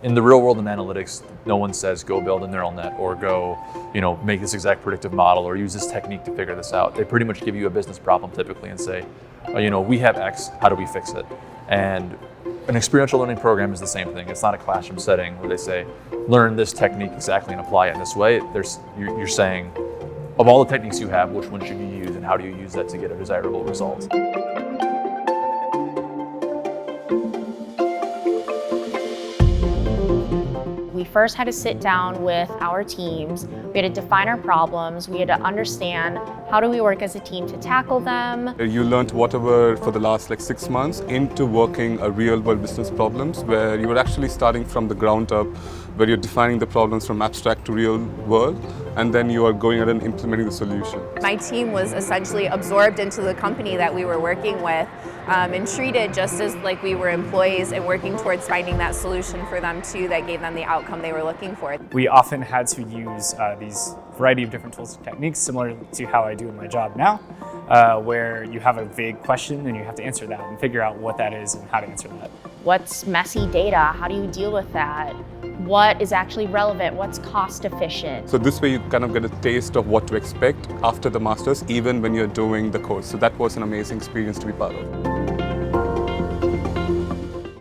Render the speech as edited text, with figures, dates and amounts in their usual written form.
In the real world in analytics, no one says go build a neural net or go, make this exact predictive model or use this technique to figure this out. They pretty much give you a business problem typically and say, we have X, how do we fix it? And an experiential learning program is the same thing. It's not a classroom setting where they say, learn this technique exactly and apply it in this way. You're saying, of all the techniques you have, which one should you use and how do you use that to get a desirable result? We first had to sit down with our teams. We had to define our problems. We had to understand how do we work as a team to tackle them. You learned whatever for the last 6 months into working a real world business problems where you were actually starting from the ground up, where you're defining the problems from abstract to real world, and then you are going out and implementing the solution. My team was essentially absorbed into the company that we were working with and treated just as like we were employees and working towards finding that solution for them too that gave them the outcome they were looking for. We often had to use these variety of different tools and techniques similar to how I do in my job now, where you have a vague question and you have to answer that and figure out what that is and how to answer that. What's messy data? How do you deal with that? What is actually relevant? What's cost efficient? So this way you kind of get a taste of what to expect after the masters, even when you're doing the course. So that was an amazing experience to be part of.